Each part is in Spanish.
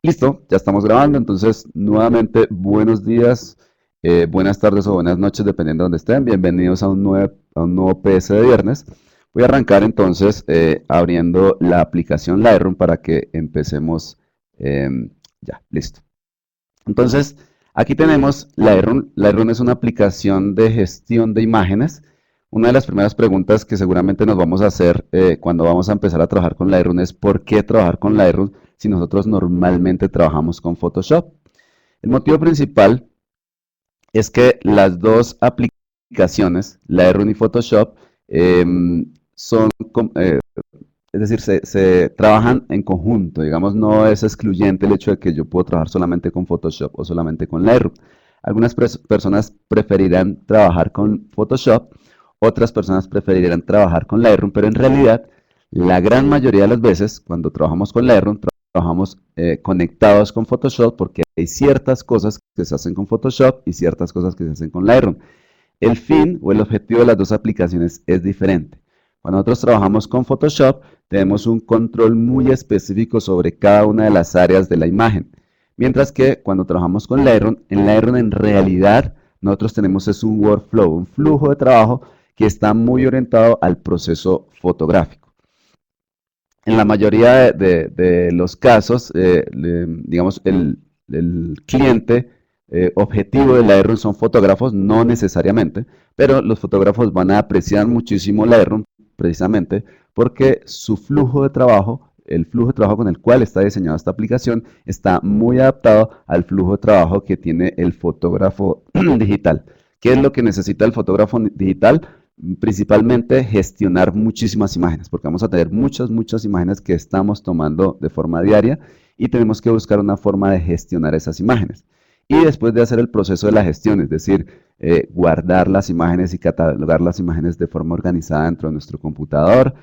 Listo, ya estamos grabando, entonces nuevamente buenos días, buenas tardes o buenas noches, dependiendo de donde estén. Bienvenidos a un nuevo PS de viernes. Voy a arrancar entonces abriendo la aplicación Lightroom para que empecemos ya, listo. Entonces, aquí tenemos Lightroom. Lightroom es una aplicación de gestión de imágenes. Una de las primeras preguntas que seguramente nos vamos a hacer cuando vamos a empezar a trabajar con Lightroom es ¿por qué trabajar con Lightroom si nosotros normalmente trabajamos con Photoshop? El motivo principal es que las dos aplicaciones, Lightroom y Photoshop, son, es decir, se trabajan en conjunto, digamos, no es excluyente el hecho de que yo puedo trabajar solamente con Photoshop o solamente con Lightroom. Algunas personas preferirán trabajar con Photoshop, otras personas preferirán trabajar con Lightroom, pero en realidad la gran mayoría de las veces cuando trabajamos con Lightroom, trabajamos conectados con Photoshop porque hay ciertas cosas que se hacen con Photoshop y ciertas cosas que se hacen con Lightroom. El fin o el objetivo de las dos aplicaciones es diferente. Cuando nosotros trabajamos con Photoshop, tenemos un control muy específico sobre cada una de las áreas de la imagen. Mientras que cuando trabajamos con Lightroom, en Lightroom en realidad nosotros tenemos es un workflow, un flujo de trabajo que está muy orientado al proceso fotográfico. En la mayoría de los casos, digamos, el cliente objetivo de Lightroom son fotógrafos, no necesariamente, pero los fotógrafos van a apreciar muchísimo Lightroom precisamente porque su flujo de trabajo, el flujo de trabajo con el cual está diseñada esta aplicación, está muy adaptado al flujo de trabajo que tiene el fotógrafo digital. ¿Qué es lo que necesita el fotógrafo digital? Principalmente gestionar muchísimas imágenes, porque vamos a tener muchas imágenes que estamos tomando de forma diaria y tenemos que buscar una forma de gestionar esas imágenes. Y después de hacer el proceso de la gestión, es decir, guardar las imágenes y catalogar las imágenes de forma organizada dentro de nuestro computador,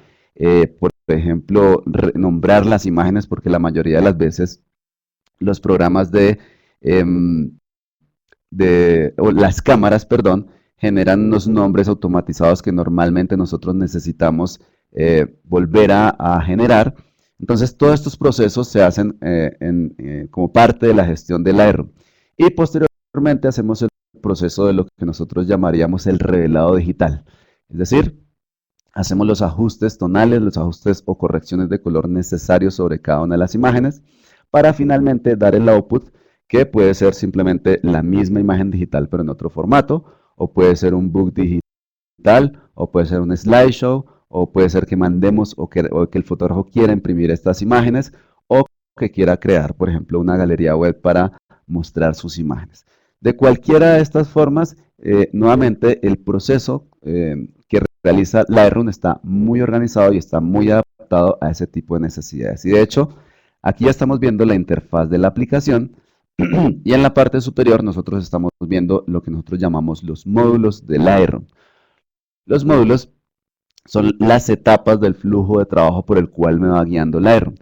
por ejemplo, nombrar las imágenes, porque la mayoría de las veces los programas o las cámaras, perdón, generan unos nombres automatizados que normalmente nosotros necesitamos volver a generar. Entonces, todos estos procesos se hacen como parte de la gestión del Lightroom. Y posteriormente hacemos el proceso de lo que nosotros llamaríamos el revelado digital. Es decir, hacemos los ajustes tonales, los ajustes o correcciones de color necesarios sobre cada una de las imágenes para finalmente dar el output que puede ser simplemente la misma imagen digital pero en otro formato, o puede ser un book digital, o puede ser un slideshow, o puede ser que mandemos o que el fotógrafo quiera imprimir estas imágenes, o que quiera crear, por ejemplo, una galería web para mostrar sus imágenes. De cualquiera de estas formas, nuevamente el proceso que realiza Lightroom está muy organizado y está muy adaptado a ese tipo de necesidades. Y de hecho, aquí ya estamos viendo la interfaz de la aplicación y en la parte superior nosotros estamos viendo lo que nosotros llamamos los módulos de Lightroom. Los módulos son las etapas del flujo de trabajo por el cual me va guiando Lightroom.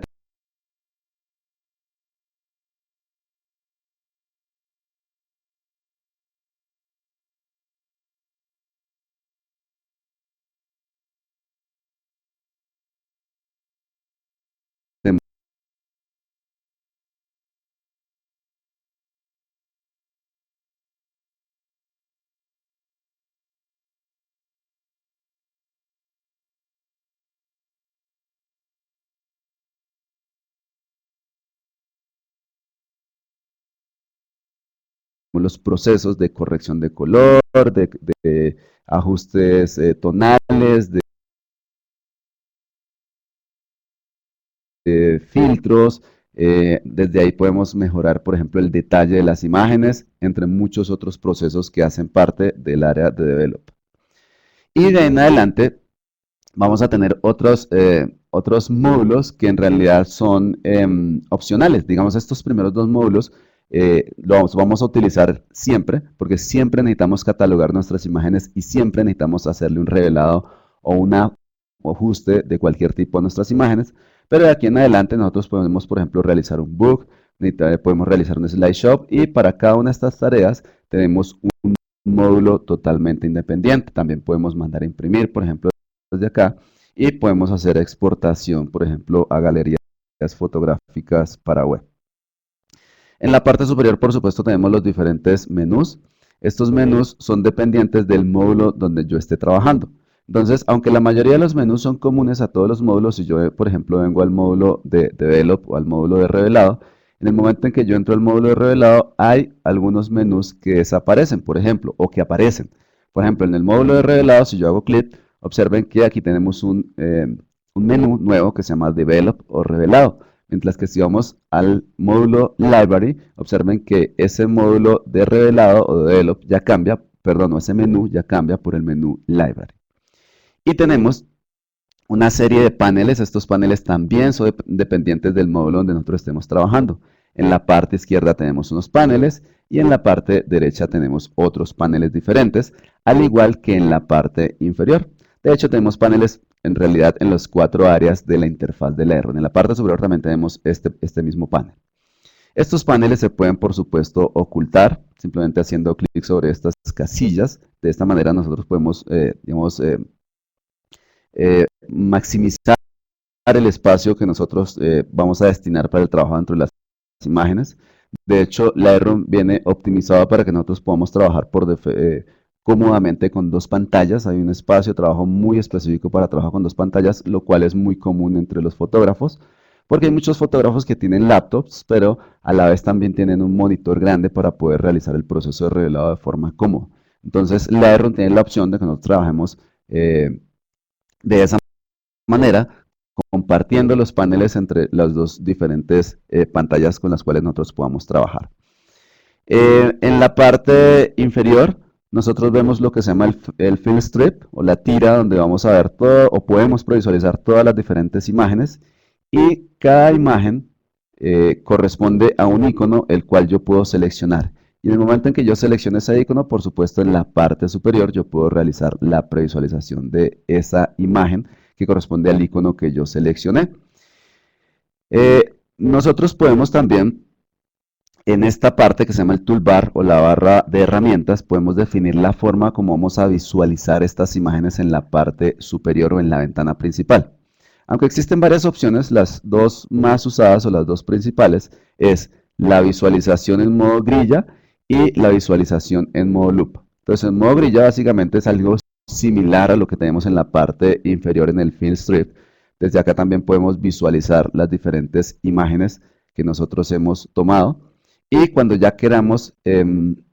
Los procesos de corrección de color, de ajustes tonales, de filtros. Desde ahí podemos mejorar, por ejemplo, el detalle de las imágenes, entre muchos otros procesos que hacen parte del área de develop. Y de ahí en adelante vamos a tener otros módulos que en realidad son opcionales. Digamos, estos primeros dos módulos los vamos a utilizar siempre, porque siempre necesitamos catalogar nuestras imágenes y siempre necesitamos hacerle un revelado o un ajuste de cualquier tipo a nuestras imágenes. Pero de aquí en adelante nosotros podemos, por ejemplo, realizar un book, podemos realizar un slideshow y para cada una de estas tareas tenemos un módulo totalmente independiente. También podemos mandar a imprimir, por ejemplo, desde acá y podemos hacer exportación, por ejemplo, a galerías fotográficas para web. En la parte superior, por supuesto, tenemos los diferentes menús. Estos menús son dependientes del módulo donde yo esté trabajando. Entonces, aunque la mayoría de los menús son comunes a todos los módulos, si yo, por ejemplo, vengo al módulo de Develop o al módulo de Revelado, en el momento en que yo entro al módulo de Revelado, hay algunos menús que desaparecen, por ejemplo, o que aparecen. Por ejemplo, en el módulo de Revelado, si yo hago clic, observen que aquí tenemos un menú nuevo que se llama Develop o Revelado. Mientras que si vamos al módulo Library, observen que ese módulo de revelado o de develop ya cambia, perdón, o ese menú ya cambia por el menú Library. Y tenemos una serie de paneles. Estos paneles también son dependientes del módulo donde nosotros estemos trabajando. En la parte izquierda tenemos unos paneles y en la parte derecha tenemos otros paneles diferentes, al igual que en la parte inferior. De hecho, tenemos paneles en realidad en las 4 áreas de la interfaz de Layron. En la parte superior también tenemos este mismo panel. Estos paneles se pueden, por supuesto, ocultar simplemente haciendo clic sobre estas casillas. De esta manera nosotros podemos, maximizar el espacio que nosotros vamos a destinar para el trabajo dentro de las imágenes. De hecho, Lightroom viene optimizado para que nosotros podamos trabajar cómodamente con 2 pantallas. Hay un espacio de trabajo muy específico para trabajar con 2 pantallas, lo cual es muy común entre los fotógrafos, porque hay muchos fotógrafos que tienen laptops, pero a la vez también tienen un monitor grande para poder realizar el proceso de revelado de forma cómoda. Entonces, Lightroom tiene la opción de que nosotros trabajemos de esa manera, compartiendo los paneles entre las 2 diferentes pantallas con las cuales nosotros podamos trabajar. En la parte inferior, nosotros vemos lo que se llama el fill strip o la tira, donde vamos a ver todo o podemos previsualizar todas las diferentes imágenes, y cada imagen corresponde a un icono el cual yo puedo seleccionar. Y en el momento en que yo seleccione ese icono, por supuesto en la parte superior yo puedo realizar la previsualización de esa imagen que corresponde al icono que yo seleccioné. Nosotros podemos también, en esta parte que se llama el toolbar o la barra de herramientas, podemos definir la forma como vamos a visualizar estas imágenes en la parte superior o en la ventana principal. Aunque existen varias opciones, las 2 más usadas o las 2 principales es la visualización en modo grilla y la visualización en modo loop. Entonces, en modo grilla básicamente es algo similar a lo que tenemos en la parte inferior en el fill strip. Desde acá también podemos visualizar las diferentes imágenes que nosotros hemos tomado. Y cuando ya queramos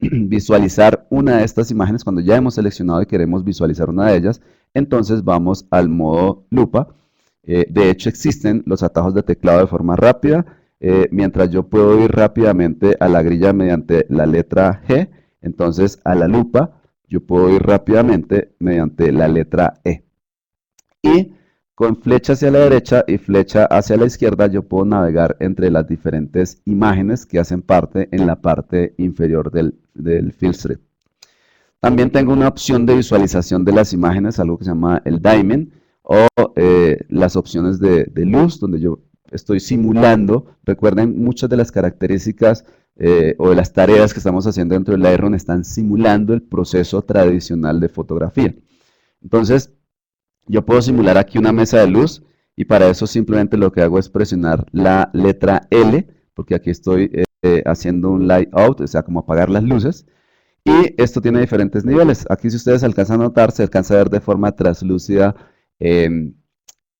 visualizar una de estas imágenes, cuando ya hemos seleccionado y queremos visualizar una de ellas, entonces vamos al modo lupa. De hecho, existen los atajos de teclado de forma rápida. Mientras yo puedo ir rápidamente a la grilla mediante la letra G, entonces a la lupa yo puedo ir rápidamente mediante la letra E. Y con flecha hacia la derecha y flecha hacia la izquierda yo puedo navegar entre las diferentes imágenes que hacen parte en la parte inferior del fill strip. También tengo una opción de visualización de las imágenes, algo que se llama el diamond, o las opciones de luz, donde yo estoy simulando. Recuerden, muchas de las características o de las tareas que estamos haciendo dentro del Lightroom están simulando el proceso tradicional de fotografía. Entonces, yo puedo simular aquí una mesa de luz y para eso simplemente lo que hago es presionar la letra L, porque aquí estoy haciendo un light out, o sea, como apagar las luces. Y esto tiene diferentes niveles. Aquí, si ustedes alcanzan a notar, se alcanza a ver de forma translúcida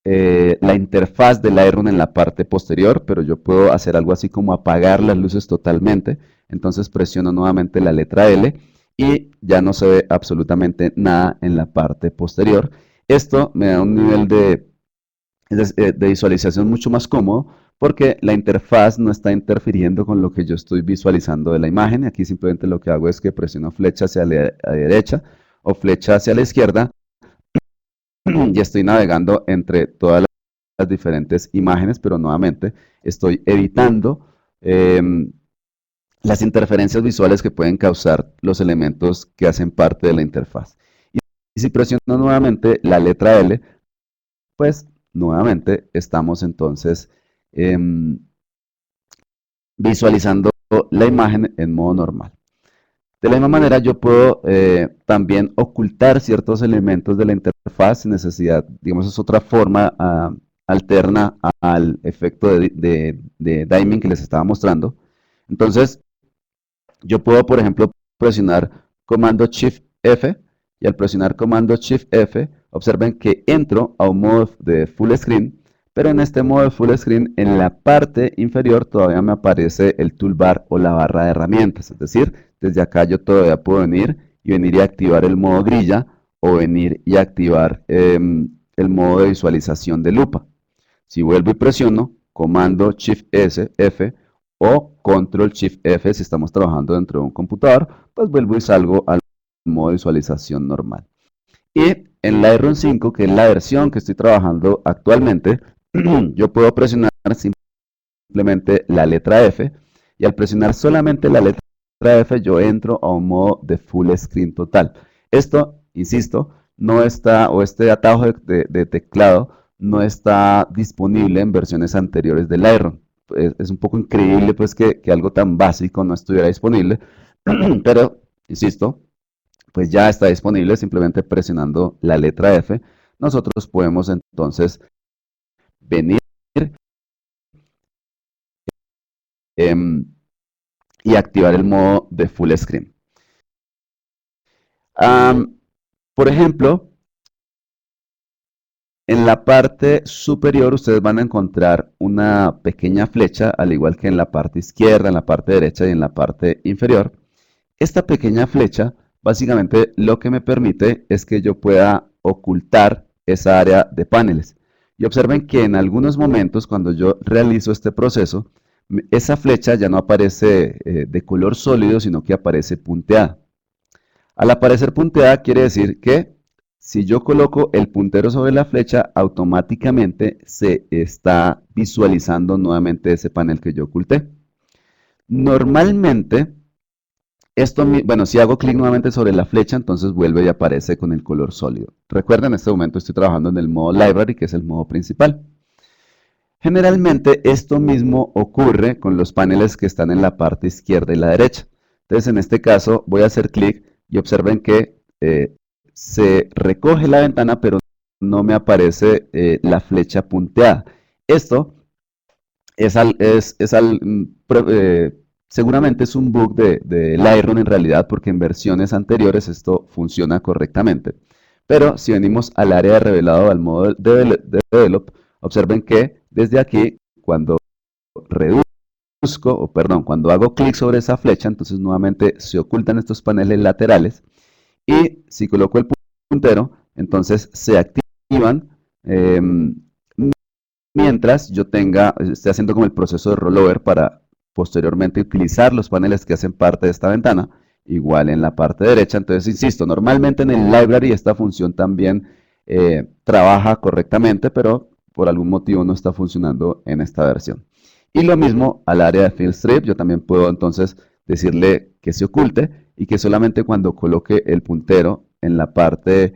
la interfaz del Lightroom en la parte posterior, pero yo puedo hacer algo así como apagar las luces totalmente. Entonces presiono nuevamente la letra L y ya no se ve absolutamente nada en la parte posterior. Esto me da un nivel de visualización mucho más cómodo porque la interfaz no está interfiriendo con lo que yo estoy visualizando de la imagen. Aquí simplemente lo que hago es que presiono flecha hacia la derecha o flecha hacia la izquierda y estoy navegando entre todas las diferentes imágenes, pero nuevamente estoy evitando las interferencias visuales que pueden causar los elementos que hacen parte de la interfaz. Y si presiono nuevamente la letra L, pues nuevamente estamos entonces visualizando la imagen en modo normal. De la misma manera, yo puedo también ocultar ciertos elementos de la interfaz sin necesidad, digamos, es otra forma alterna al efecto de diamond que les estaba mostrando. Entonces, yo puedo, por ejemplo, presionar comando Shift F y al presionar comando Shift F, observen que entro a un modo de full screen, pero en este modo de full screen, en la parte inferior todavía me aparece el toolbar o la barra de herramientas. Es decir, desde acá yo todavía puedo venir y activar el modo grilla o venir y activar el modo de visualización de lupa. Si vuelvo y presiono comando Shift S, F o Control Shift F si estamos trabajando dentro de un computador, pues vuelvo y salgo al modo de visualización normal. Y en Lightroom 5, que es la versión que estoy trabajando actualmente, yo puedo presionar simplemente la letra F y al presionar solamente la letra F yo entro a un modo de full screen total. Esto, insisto, no está, o este atajo de teclado no está disponible en versiones anteriores de Lightroom. Es un poco increíble pues que algo tan básico no estuviera disponible, pero, insisto, pues ya está disponible simplemente presionando la letra F. Nosotros podemos entonces venir em, y activar el modo de full screen. Por ejemplo, en la parte superior ustedes van a encontrar una pequeña flecha, al igual que en la parte izquierda, en la parte derecha y en la parte inferior. Esta pequeña flecha básicamente lo que me permite es que yo pueda ocultar esa área de paneles. Y observen que en algunos momentos cuando yo realizo este proceso, esa flecha ya no aparece de color sólido, sino que aparece punteada. Al aparecer punteada quiere decir que si yo coloco el puntero sobre la flecha, automáticamente se está visualizando nuevamente ese panel que yo oculté. Normalmente, bueno, si hago clic nuevamente sobre la flecha, entonces vuelve y aparece con el color sólido. Recuerden, en este momento estoy trabajando en el modo Library, que es el modo principal. Generalmente esto mismo ocurre con los paneles que están en la parte izquierda y la derecha. Entonces, en este caso, voy a hacer clic y observen que se recoge la ventana, pero no me aparece la flecha punteada. Esto seguramente es un bug de Lightroom en realidad, porque en versiones anteriores esto funciona correctamente. Pero si venimos al área de revelado, al modo de Develop, observen que desde aquí, cuando cuando hago clic sobre esa flecha, entonces nuevamente se ocultan estos paneles laterales y si coloco el puntero, entonces se activan mientras yo esté haciendo como el proceso de rollover para posteriormente utilizar los paneles que hacen parte de esta ventana, igual en la parte derecha. Entonces, insisto, normalmente en el library esta función también trabaja correctamente, pero por algún motivo no está funcionando en esta versión. Y lo mismo al área de Fill Strip, yo también puedo entonces decirle que se oculte y que solamente cuando coloque el puntero en la parte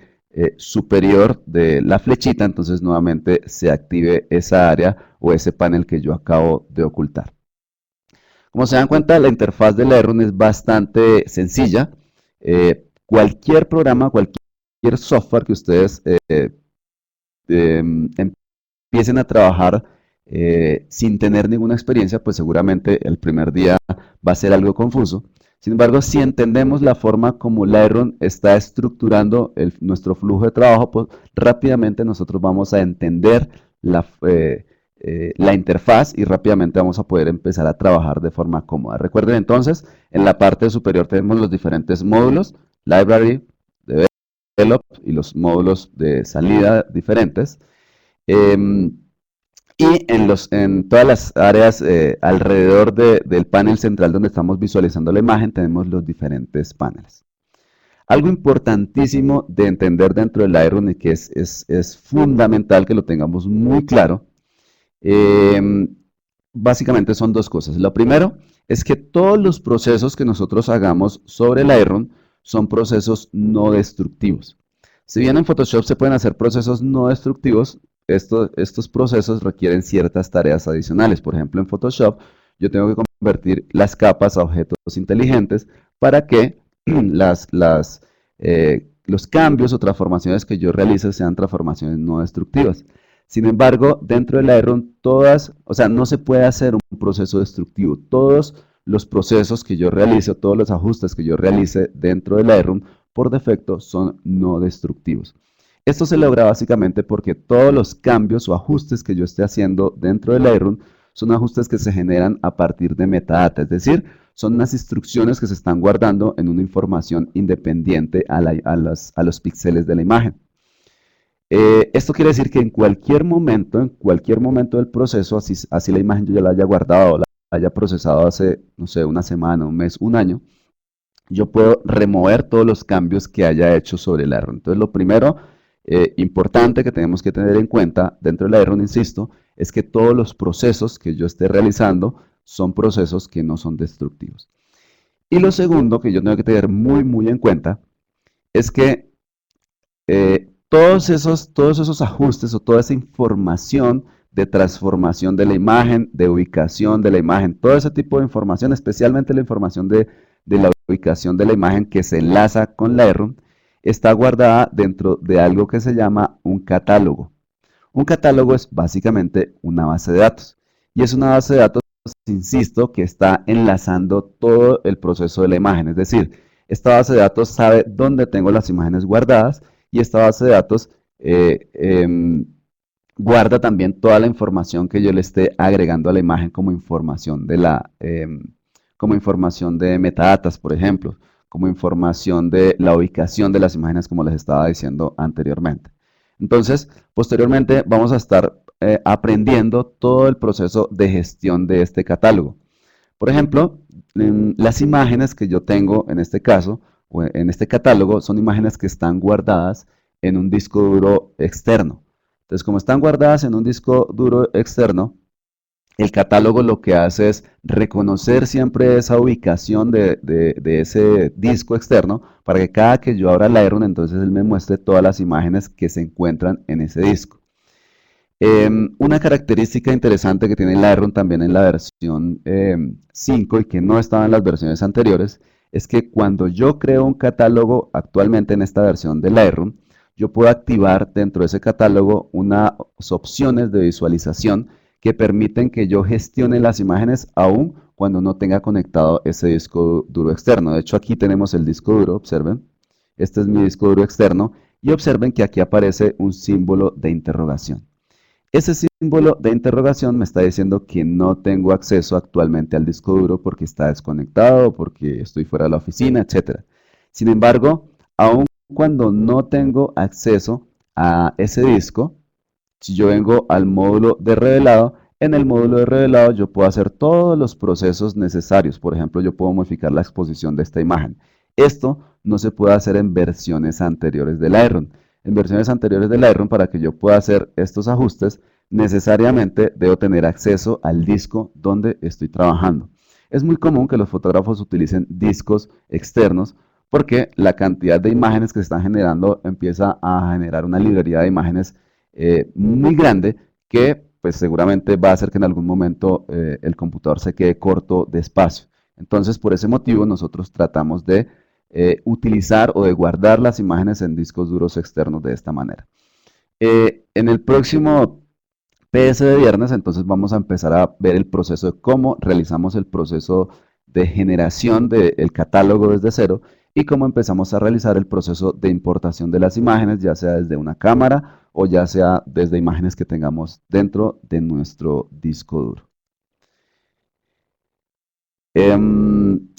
superior de la flechita, entonces nuevamente se active esa área o ese panel que yo acabo de ocultar. Como se dan cuenta, la interfaz de Lightroom es bastante sencilla. Cualquier programa, cualquier software que ustedes empiecen a trabajar sin tener ninguna experiencia, pues seguramente el primer día va a ser algo confuso. Sin embargo, si entendemos la forma como Lightroom está estructurando nuestro flujo de trabajo, pues rápidamente nosotros vamos a entender la interfaz y rápidamente vamos a poder empezar a trabajar de forma cómoda. Recuerden entonces, en la parte superior tenemos los diferentes módulos, Library, Develop y los módulos de salida diferentes. Y en todas las áreas alrededor del panel central donde estamos visualizando la imagen tenemos los diferentes paneles. Algo importantísimo de entender dentro del Lightroom y que es fundamental que lo tengamos muy claro, básicamente son dos cosas. Lo primero es que todos los procesos que nosotros hagamos sobre el Lightroom son procesos no destructivos. Si bien en Photoshop se pueden hacer procesos no destructivos, estos procesos requieren ciertas tareas adicionales. Por ejemplo, en Photoshop yo tengo que convertir las capas a objetos inteligentes para que los cambios o transformaciones que yo realice sean transformaciones no destructivas. Sin embargo, dentro del Lightroom no se puede hacer un proceso destructivo. Todos los procesos que yo realice, todos los ajustes que yo realice dentro del Lightroom, por defecto son no destructivos. Esto se logra básicamente porque todos los cambios o ajustes que yo esté haciendo dentro del Lightroom son ajustes que se generan a partir de metadata, es decir, son unas instrucciones que se están guardando en una información independiente a los píxeles de la imagen. Esto quiere decir que en cualquier momento del proceso, así la imagen yo ya la haya guardado o la haya procesado hace, no sé, una semana, un mes, un año, yo puedo remover todos los cambios que haya hecho sobre el Lightroom. Entonces, lo primero importante que tenemos que tener en cuenta dentro del Lightroom, insisto, es que todos los procesos que yo esté realizando son procesos que no son destructivos. Y lo segundo que yo tengo que tener muy en cuenta es que todos esos ajustes o toda esa información de transformación de la imagen, de ubicación de la imagen, todo ese tipo de información, especialmente la información de la ubicación de la imagen que se enlaza con Lightroom, está guardada dentro de algo que se llama un catálogo. Un catálogo es básicamente una base de datos y es una base de datos, insisto, que está enlazando todo el proceso de la imagen. Es decir, esta base de datos sabe dónde tengo las imágenes guardadas y esta base de datos guarda también toda la información que yo le esté agregando a la imagen como información como información de metadatas, por ejemplo, como información de la ubicación de las imágenes, como les estaba diciendo anteriormente. Entonces, posteriormente vamos a estar aprendiendo todo el proceso de gestión de este catálogo. Por ejemplo, las imágenes que yo tengo en este caso, o en este catálogo, son imágenes que están guardadas en un disco duro externo. Entonces, como están guardadas en un disco duro externo, el catálogo lo que hace es reconocer siempre esa ubicación de ese disco externo para que cada que yo abra Lightroom, entonces él me muestre todas las imágenes que se encuentran en ese disco. Una característica interesante que tiene Lightroom también en la versión 5 y que no estaba en las versiones anteriores es que cuando yo creo un catálogo actualmente en esta versión de Lightroom, yo puedo activar dentro de ese catálogo unas opciones de visualización que permiten que yo gestione las imágenes aún cuando no tenga conectado ese disco duro externo. De hecho, aquí tenemos el disco duro, observen. Este es mi disco duro externo y observen que aquí aparece un símbolo de interrogación. Ese símbolo de interrogación me está diciendo que no tengo acceso actualmente al disco duro porque está desconectado, porque estoy fuera de la oficina, etc. Sin embargo, aun cuando no tengo acceso a ese disco, si yo vengo al módulo de revelado, en el módulo de revelado yo puedo hacer todos los procesos necesarios. Por ejemplo, yo puedo modificar la exposición de esta imagen. Esto no se puede hacer en versiones anteriores del Lightroom. En versiones anteriores del Lightroom, para que yo pueda hacer estos ajustes, necesariamente debo tener acceso al disco donde estoy trabajando. Es muy común que los fotógrafos utilicen discos externos porque la cantidad de imágenes que se están generando empieza a generar una librería de imágenes muy grande que pues seguramente va a hacer que en algún momento el computador se quede corto de espacio. Entonces, por ese motivo, nosotros tratamos de utilizar o de guardar las imágenes en discos duros externos de esta manera. En el próximo PS de viernes, entonces vamos a empezar a ver el proceso de cómo realizamos el proceso de generación del catálogo desde cero y cómo empezamos a realizar el proceso de importación de las imágenes, ya sea desde una cámara o ya sea desde imágenes que tengamos dentro de nuestro disco duro.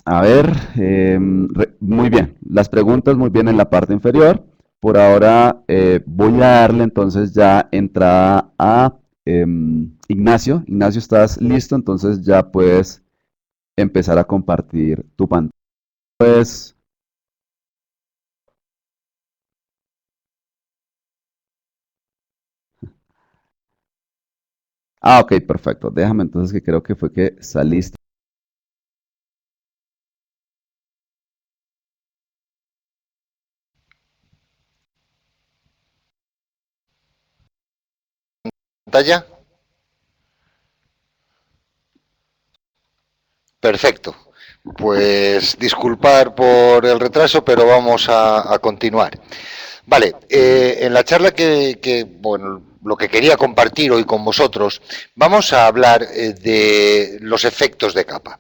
A ver, muy bien, las preguntas muy bien en la parte inferior. Por ahora voy a darle entonces ya entrada a Ignacio. Ignacio, ¿estás listo? Entonces ya puedes empezar a compartir tu pantalla. Pues, ok, perfecto. Déjame entonces que creo que fue que saliste. Pantalla. Perfecto. Pues disculpar por el retraso, pero vamos a continuar. Vale, en la charla bueno, lo que quería compartir hoy con vosotros, vamos a hablar de los efectos de capa.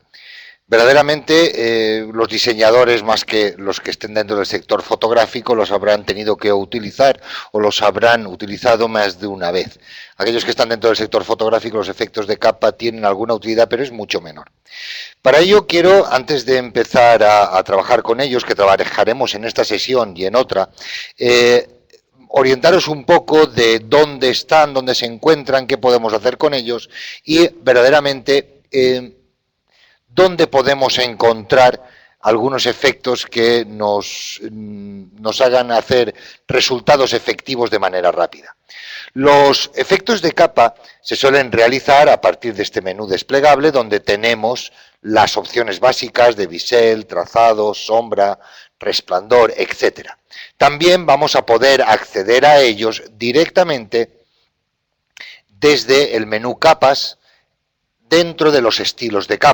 Verdaderamente, los diseñadores, más que los que estén dentro del sector fotográfico, los habrán tenido que utilizar o los habrán utilizado más de una vez. Aquellos que están dentro del sector fotográfico, los efectos de capa tienen alguna utilidad, pero es mucho menor. Para ello quiero, antes de empezar a trabajar con ellos, que trabajaremos en esta sesión y en otra, orientaros un poco de dónde están, dónde se encuentran, qué podemos hacer con ellos y verdaderamente dónde podemos encontrar algunos efectos que nos hagan hacer resultados efectivos de manera rápida. Los efectos de capa se suelen realizar a partir de este menú desplegable donde tenemos las opciones básicas de bisel, trazado, sombra, resplandor, etc. También vamos a poder acceder a ellos directamente desde el menú capas dentro de los estilos de capa.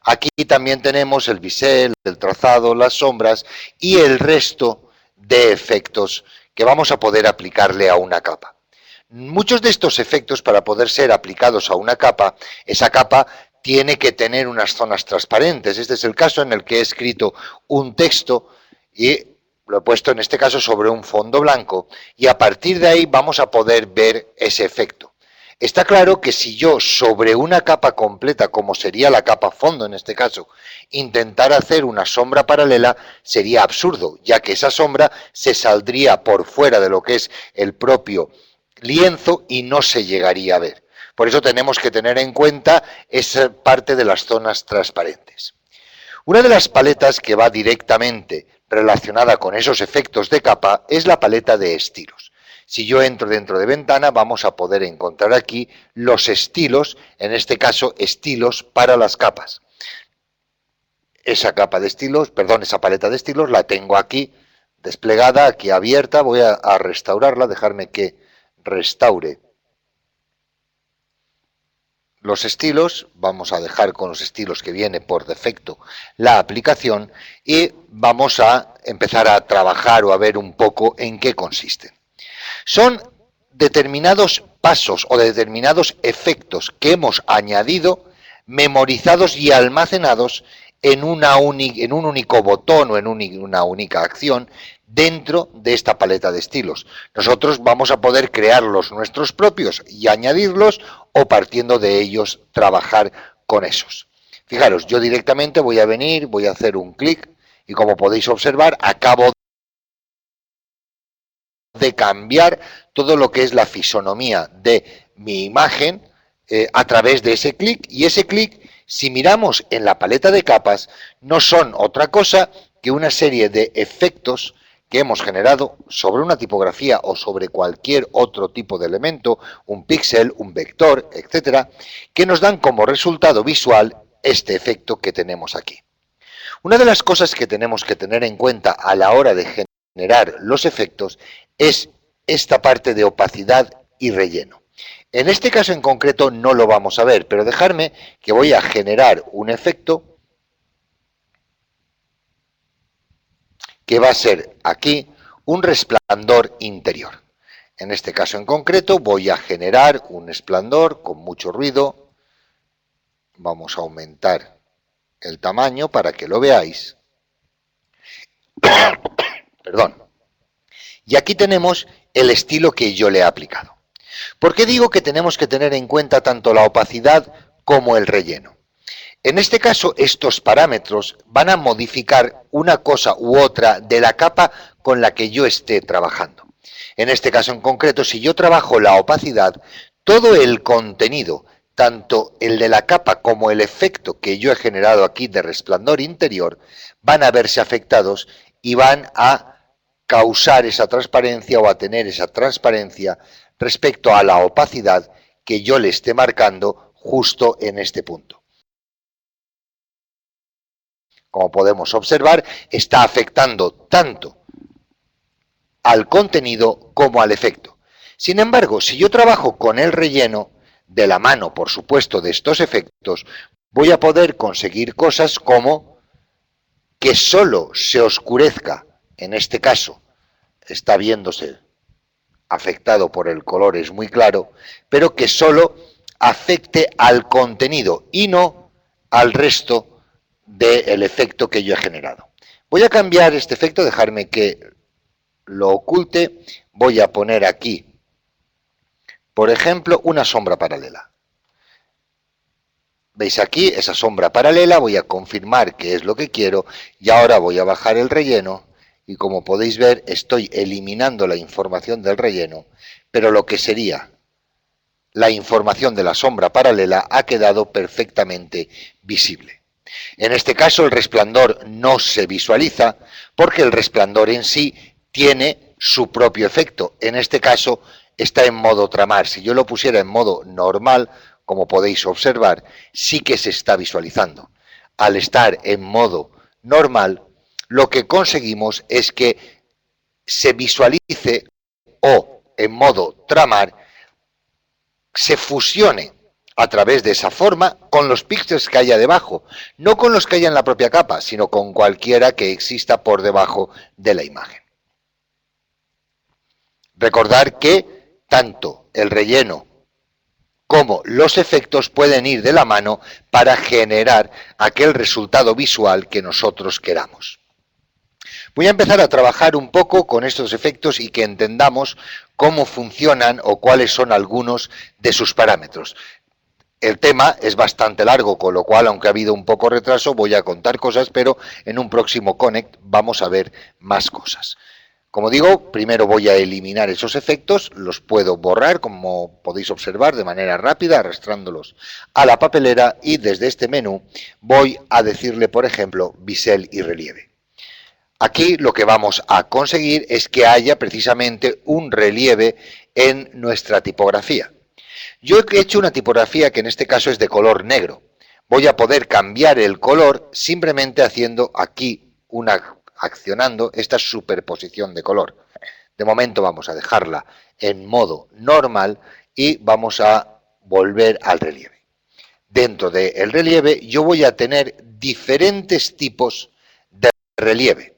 Aquí también tenemos el bisel, el trazado, las sombras y el resto de efectos que vamos a poder aplicarle a una capa. Muchos de estos efectos, para poder ser aplicados a una capa, esa capa tiene que tener unas zonas transparentes. Este es el caso en el que he escrito un texto y lo he puesto en este caso sobre un fondo blanco y a partir de ahí vamos a poder ver ese efecto. Está claro que si yo sobre una capa completa, como sería la capa fondo en este caso, intentara hacer una sombra paralela, sería absurdo, ya que esa sombra se saldría por fuera de lo que es el propio lienzo y no se llegaría a ver. Por eso tenemos que tener en cuenta esa parte de las zonas transparentes. Una de las paletas que va directamente relacionada con esos efectos de capa es la paleta de estilos. Si yo entro dentro de ventana, vamos a poder encontrar aquí los estilos, en este caso estilos para las capas. Esa capa de estilos, perdón, esa paleta de estilos la tengo aquí desplegada, aquí abierta. Voy a restaurarla, dejarme que restaure los estilos. Vamos a dejar con los estilos que viene por defecto la aplicación y vamos a empezar a trabajar o a ver un poco en qué consisten. Son determinados pasos o determinados efectos que hemos añadido, memorizados y almacenados en un único botón o en una única acción dentro de esta paleta de estilos. Nosotros vamos a poder crear los nuestros propios y añadirlos o partiendo de ellos trabajar con esos. Fijaros, yo directamente voy a venir, voy a hacer un clic y como podéis observar acabo de cambiar todo lo que es la fisonomía de mi imagen a través de ese clic, y ese clic, si miramos en la paleta de capas, no son otra cosa que una serie de efectos que hemos generado sobre una tipografía o sobre cualquier otro tipo de elemento, un píxel, un vector, etcétera, que nos dan como resultado visual este efecto que tenemos aquí. Una de las cosas que tenemos que tener en cuenta a la hora de generar los efectos es esta parte de opacidad y relleno. En este caso en concreto no lo vamos a ver, pero dejarme que voy a generar un efecto que va a ser aquí un resplandor interior. En este caso en concreto voy a generar un resplandor con mucho ruido. Vamos a aumentar el tamaño para que lo veáis. Perdón. Y aquí tenemos el estilo que yo le he aplicado. ¿Por qué digo que tenemos que tener en cuenta tanto la opacidad como el relleno? En este caso, estos parámetros van a modificar una cosa u otra de la capa con la que yo esté trabajando. En este caso en concreto, si yo trabajo la opacidad, todo el contenido, tanto el de la capa como el efecto que yo he generado aquí de resplandor interior, van a verse afectados y van a causar esa transparencia o a tener esa transparencia respecto a la opacidad que yo le esté marcando justo en este punto. Como podemos observar, está afectando tanto al contenido como al efecto. Sin embargo, si yo trabajo con el relleno, de la mano, por supuesto, de estos efectos, voy a poder conseguir cosas como que solo se oscurezca, en este caso, está viéndose afectado por el color, es muy claro, pero que solo afecte al contenido y no al resto del efecto que yo he generado. Voy a cambiar este efecto, dejarme que lo oculte. Voy a poner aquí, por ejemplo, una sombra paralela. ¿Veis aquí esa sombra paralela? Voy a confirmar que es lo que quiero y ahora voy a bajar el relleno y como podéis ver estoy eliminando la información del relleno, pero lo que sería la información de la sombra paralela ha quedado perfectamente visible. En este caso el resplandor no se visualiza porque el resplandor en sí tiene su propio efecto. En este caso está en modo tramar. Si yo lo pusiera en modo normal, como podéis observar, sí que se está visualizando. Al estar en modo normal, lo que conseguimos es que se visualice o en modo tramar se fusione a través de esa forma con los píxeles que haya debajo, no con los que haya en la propia capa, sino con cualquiera que exista por debajo de la imagen. Recordar que tanto el relleno como los efectos pueden ir de la mano para generar aquel resultado visual que nosotros queramos. Voy a empezar a trabajar un poco con estos efectos y que entendamos cómo funcionan o cuáles son algunos de sus parámetros. El tema es bastante largo, con lo cual, aunque ha habido un poco retraso, voy a contar cosas, pero en un próximo Connect vamos a ver más cosas. Como digo, primero voy a eliminar esos efectos, los puedo borrar, como podéis observar, de manera rápida, arrastrándolos a la papelera y desde este menú voy a decirle, por ejemplo, bisel y relieve. Aquí lo que vamos a conseguir es que haya precisamente un relieve en nuestra tipografía. Yo he hecho una tipografía que en este caso es de color negro. Voy a poder cambiar el color simplemente haciendo aquí accionando esta superposición de color. De momento vamos a dejarla en modo normal y vamos a volver al relieve. Dentro del relieve yo voy a tener diferentes tipos de relieve.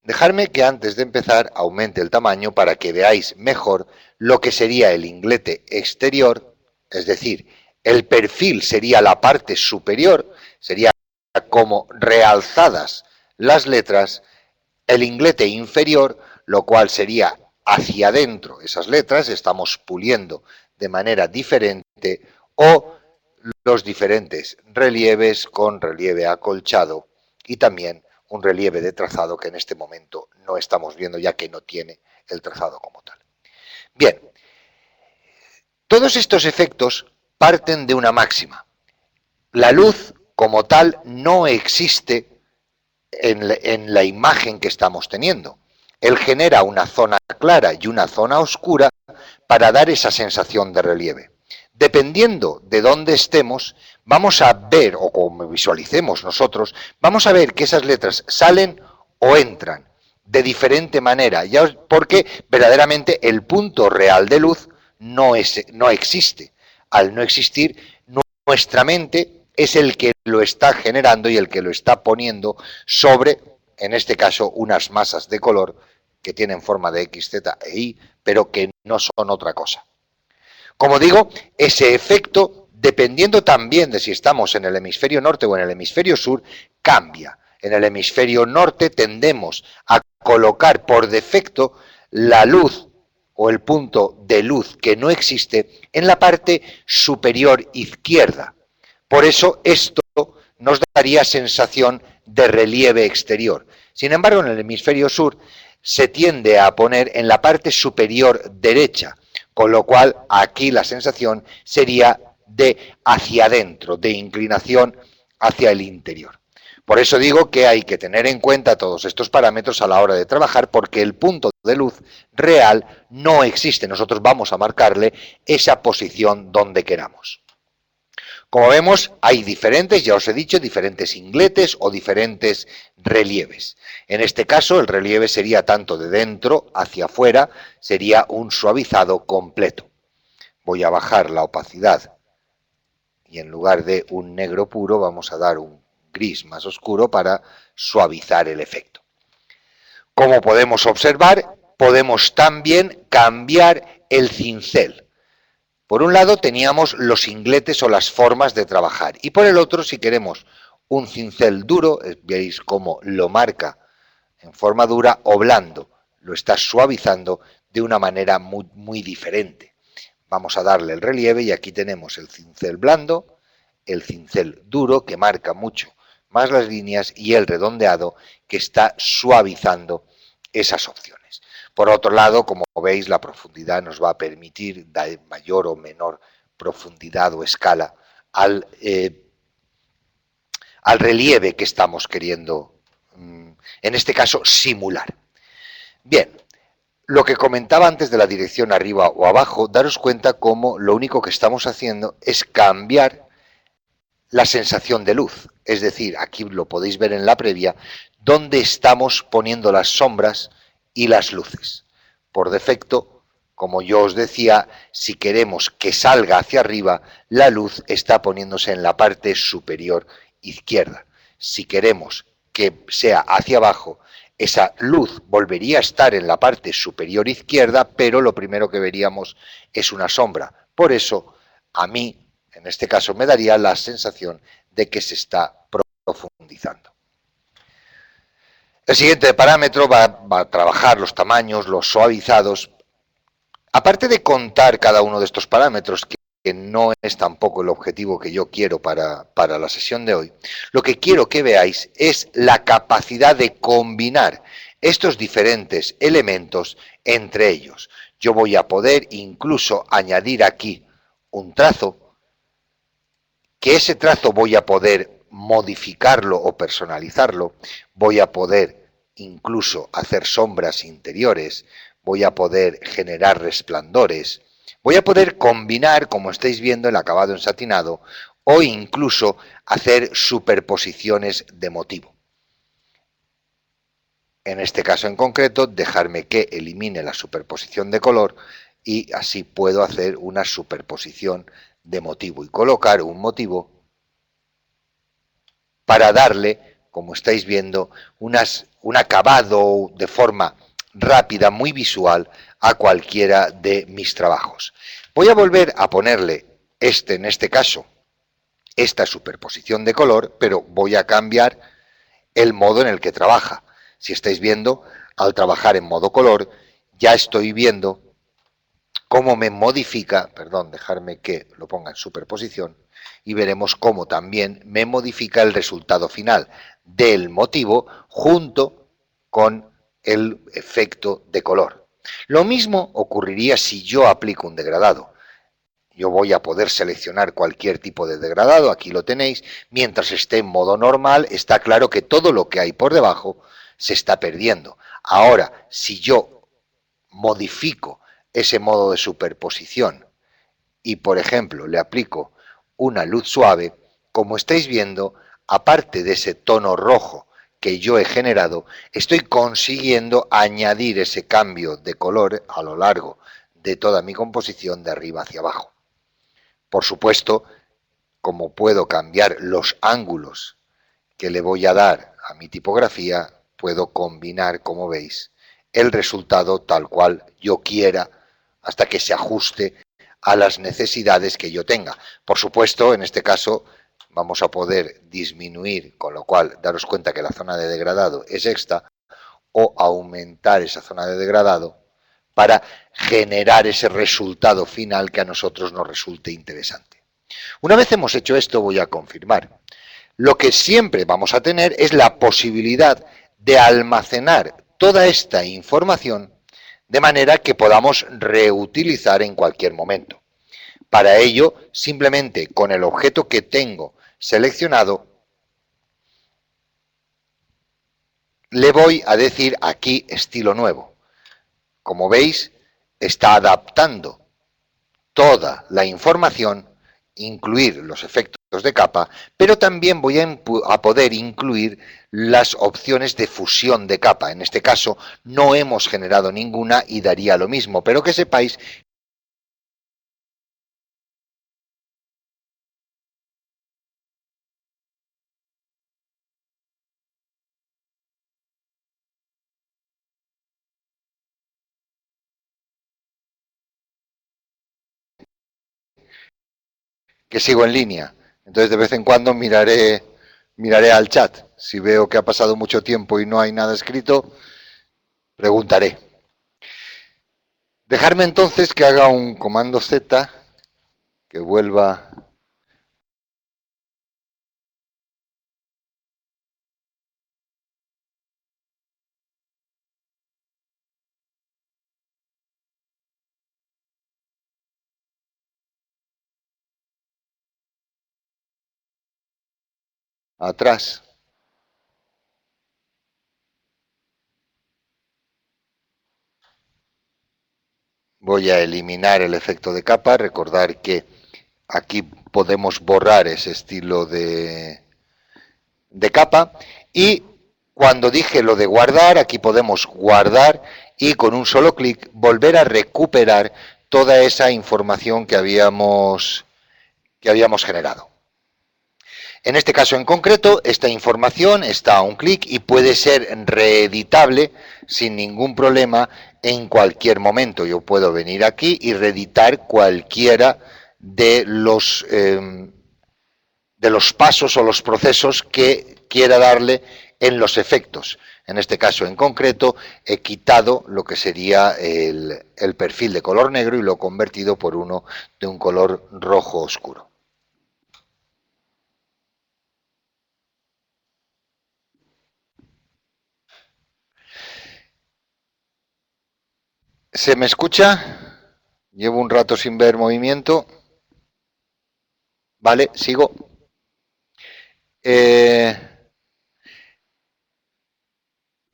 Dejarme que antes de empezar aumente el tamaño para que veáis mejor lo que sería el inglete exterior, es decir, el perfil sería la parte superior, sería como realzadas las letras, el inglete inferior, lo cual sería hacia adentro esas letras, estamos puliendo de manera diferente, o los diferentes relieves con relieve acolchado y también un relieve de trazado que en este momento no estamos viendo ya que no tiene el trazado como tal. Bien, todos estos efectos parten de una máxima. La luz como tal no existe en la imagen que estamos teniendo. Él genera una zona clara y una zona oscura para dar esa sensación de relieve. Dependiendo de dónde estemos, vamos a ver, o como visualicemos nosotros, vamos a ver que esas letras salen o entran de diferente manera, ya porque verdaderamente el punto real de luz no existe. Al no existir, nuestra mente es el que lo está generando y el que lo está poniendo sobre, en este caso, unas masas de color que tienen forma de X, Z e Y, pero que no son otra cosa. Como digo, ese efecto, dependiendo también de si estamos en el hemisferio norte o en el hemisferio sur, cambia. En el hemisferio norte tendemos a colocar por defecto la luz o el punto de luz que no existe en la parte superior izquierda. Por eso esto nos daría sensación de relieve exterior. Sin embargo, en el hemisferio sur se tiende a poner en la parte superior derecha, con lo cual aquí la sensación sería de hacia adentro, de inclinación hacia el interior. Por eso digo que hay que tener en cuenta todos estos parámetros a la hora de trabajar porque el punto de luz real no existe. Nosotros vamos a marcarle esa posición donde queramos. Como vemos, hay diferentes, ya os he dicho, diferentes ingletes o diferentes relieves. En este caso, el relieve sería tanto de dentro hacia afuera, sería un suavizado completo. Voy a bajar la opacidad y en lugar de un negro puro vamos a dar un gris más oscuro para suavizar el efecto. Como podemos observar, podemos también cambiar el cincel. Por un lado teníamos los ingletes o las formas de trabajar y por el otro, si queremos un cincel duro, veis cómo lo marca en forma dura o blando, lo está suavizando de una manera muy diferente. Vamos a darle el relieve y aquí tenemos el cincel blando, el cincel duro que marca mucho más las líneas y el redondeado que está suavizando esas opciones. Por otro lado, como veis, la profundidad nos va a permitir dar mayor o menor profundidad o escala al relieve que estamos queriendo, en este caso, simular. Bien, lo que comentaba antes de la dirección arriba o abajo, daros cuenta cómo lo único que estamos haciendo es cambiar la sensación de luz. Es decir, aquí lo podéis ver en la previa, donde estamos poniendo las sombras y las luces. Por defecto, como yo os decía, si queremos que salga hacia arriba, la luz está poniéndose en la parte superior izquierda. Si queremos que sea hacia abajo, esa luz volvería a estar en la parte superior izquierda, pero lo primero que veríamos es una sombra. Por eso, a mí, en este caso, me daría la sensación de que se está profundizando. El siguiente parámetro va a trabajar los tamaños, los suavizados. Aparte de contar cada uno de estos parámetros, que no es tampoco el objetivo que yo quiero para la sesión de hoy, lo que quiero que veáis es la capacidad de combinar estos diferentes elementos entre ellos. Yo voy a poder incluso añadir aquí un trazo, que ese trazo voy a poder modificarlo o personalizarlo, voy a poder incluso hacer sombras interiores, voy a poder generar resplandores, voy a poder combinar, como estáis viendo, el acabado en satinado o incluso hacer superposiciones de motivo. En este caso en concreto, dejarme que elimine la superposición de color y así puedo hacer una superposición de motivo y colocar un motivo para darle, como estáis viendo, un acabado de forma rápida, muy visual, a cualquiera de mis trabajos. Voy a volver a ponerle en este caso, esta superposición de color, pero voy a cambiar el modo en el que trabaja. Si estáis viendo, al trabajar en modo color, ya estoy viendo cómo me modifica, perdón, dejarme que lo ponga en superposición, y veremos cómo también me modifica el resultado final del motivo junto con el efecto de color. Lo mismo ocurriría si yo aplico un degradado. Yo voy a poder seleccionar cualquier tipo de degradado, aquí lo tenéis, mientras esté en modo normal, está claro que todo lo que hay por debajo se está perdiendo. Ahora, si yo modifico ese modo de superposición y, por ejemplo, le aplico una luz suave, como estáis viendo, aparte de ese tono rojo que yo he generado, estoy consiguiendo añadir ese cambio de color a lo largo de toda mi composición de arriba hacia abajo. Por supuesto, como puedo cambiar los ángulos que le voy a dar a mi tipografía, puedo combinar, como veis, el resultado tal cual yo quiera hasta que se ajuste a las necesidades que yo tenga. Por supuesto, en este caso vamos a poder disminuir, con lo cual daros cuenta que la zona de degradado es esta, o aumentar esa zona de degradado para generar ese resultado final que a nosotros nos resulte interesante. Una vez hemos hecho esto, voy a confirmar. Lo que siempre vamos a tener es la posibilidad de almacenar toda esta información de manera que podamos reutilizar en cualquier momento. Para ello, simplemente con el objeto que tengo seleccionado, le voy a decir aquí estilo nuevo. Como veis, está adaptando toda la información, incluir los efectos de capa, pero también voy a poder incluir las opciones de fusión de capa. En este caso no hemos generado ninguna y daría lo mismo, pero que sepáis que sigo en línea. Entonces de vez en cuando miraré al chat. Si veo que ha pasado mucho tiempo y no hay nada escrito, preguntaré. Dejarme entonces que haga un comando Z, que vuelva atrás. Voy a eliminar el efecto de capa. Recordar que aquí podemos borrar ese estilo de capa. Y cuando dije lo de guardar, aquí podemos guardar y con un solo clic volver a recuperar toda esa información que habíamos generado. En este caso en concreto, esta información está a un clic y puede ser reeditable sin ningún problema en cualquier momento. Yo puedo venir aquí y reeditar cualquiera de los pasos o los procesos que quiera darle en los efectos. En este caso en concreto he quitado lo que sería el perfil de color negro y lo he convertido por uno de un color rojo oscuro. ¿Se me escucha? Llevo un rato sin ver movimiento. Vale, sigo.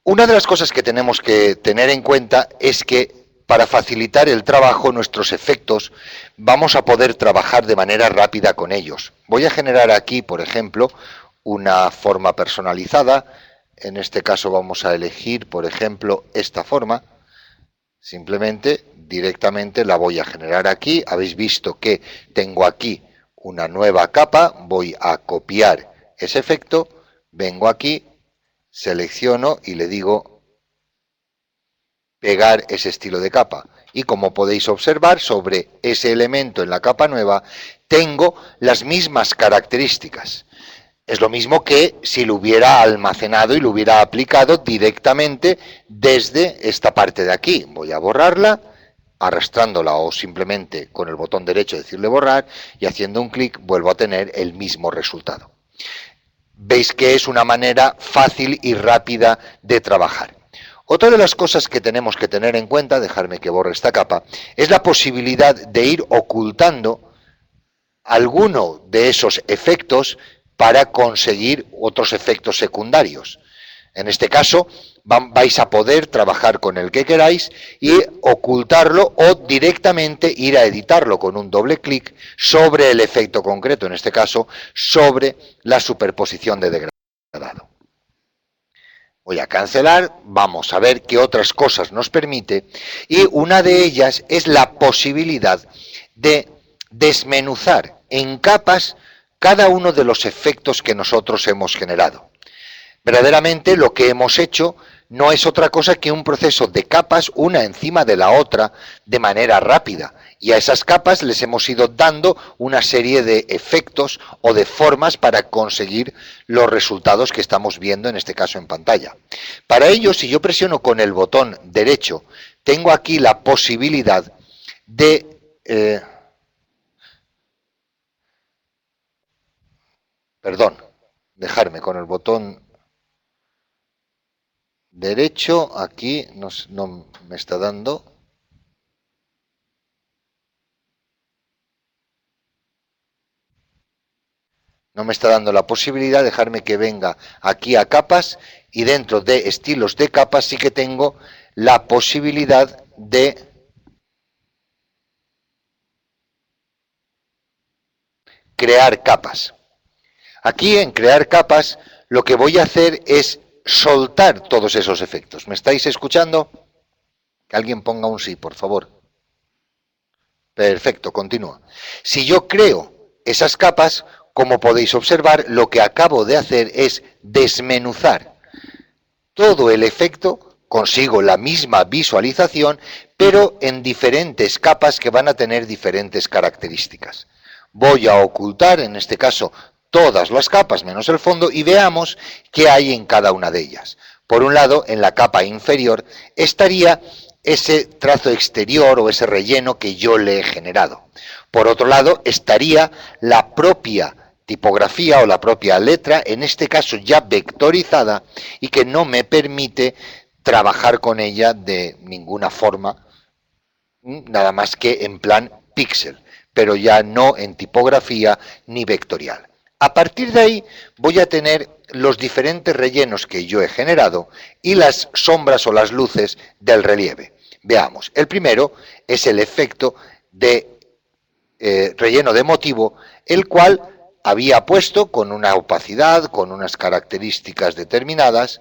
Una de las cosas que tenemos que tener en cuenta es que para facilitar el trabajo, nuestros efectos, vamos a poder trabajar de manera rápida con ellos. Voy a generar aquí, por ejemplo, una forma personalizada. En este caso vamos a elegir, por ejemplo, esta forma. Simplemente, directamente la voy a generar aquí. Habéis visto que tengo aquí una nueva capa. Voy a copiar ese efecto. Vengo aquí, selecciono y le digo pegar ese estilo de capa. Y como podéis observar, sobre ese elemento en la capa nueva, tengo las mismas características. Es lo mismo que si lo hubiera almacenado y lo hubiera aplicado directamente desde esta parte de aquí. Voy a borrarla, arrastrándola o simplemente con el botón derecho decirle borrar y haciendo un clic vuelvo a tener el mismo resultado. Veis que es una manera fácil y rápida de trabajar. Otra de las cosas que tenemos que tener en cuenta, dejarme que borre esta capa, es la posibilidad de ir ocultando alguno de esos efectos para conseguir otros efectos secundarios. En este caso, vais a poder trabajar con el que queráis y ocultarlo o directamente ir a editarlo con un doble clic sobre el efecto concreto, en este caso, sobre la superposición de degradado. Voy a cancelar, vamos a ver qué otras cosas nos permite y una de ellas es la posibilidad de desmenuzar en capas cada uno de los efectos que nosotros hemos generado. Verdaderamente lo que hemos hecho no es otra cosa que un proceso de capas una encima de la otra de manera rápida y a esas capas les hemos ido dando una serie de efectos o de formas para conseguir los resultados que estamos viendo en este caso en pantalla. Para ello, si yo presiono con el botón derecho, tengo aquí la posibilidad de dejarme con el botón derecho, aquí no me está dando. No me está dando la posibilidad de dejarme que venga aquí a capas y dentro de estilos de capas sí que tengo la posibilidad de crear capas. Aquí en crear capas lo que voy a hacer es soltar todos esos efectos. ¿Me estáis escuchando? Que alguien ponga un sí, por favor. Perfecto, continúa. Si yo creo esas capas, como podéis observar, lo que acabo de hacer es desmenuzar todo el efecto, consigo la misma visualización, pero en diferentes capas que van a tener diferentes características. Voy a ocultar, en este caso, todas las capas menos el fondo y veamos qué hay en cada una de ellas. Por un lado, en la capa inferior estaría ese trazo exterior o ese relleno que yo le he generado. Por otro lado, estaría la propia tipografía o la propia letra, en este caso ya vectorizada, y que no me permite trabajar con ella de ninguna forma, nada más que en plan píxel, pero ya no en tipografía ni vectorial. A partir de ahí voy a tener los diferentes rellenos que yo he generado y las sombras o las luces del relieve. Veamos, el primero es el efecto de relleno de motivo, el cual había puesto con una opacidad, con unas características determinadas.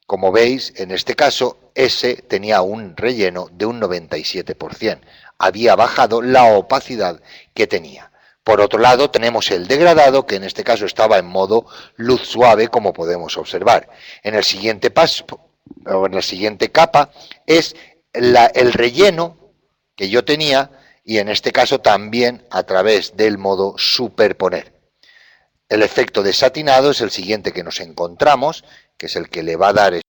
Como veis, en este caso, S tenía un relleno de un 97%. Había bajado la opacidad que tenía. Por otro lado, tenemos el degradado, que en este caso estaba en modo luz suave, como podemos observar. En el siguiente paso, o en la siguiente capa, es el relleno que yo tenía, y en este caso también a través del modo superponer. El efecto de satinado es el siguiente que nos encontramos, que es el que le va a dar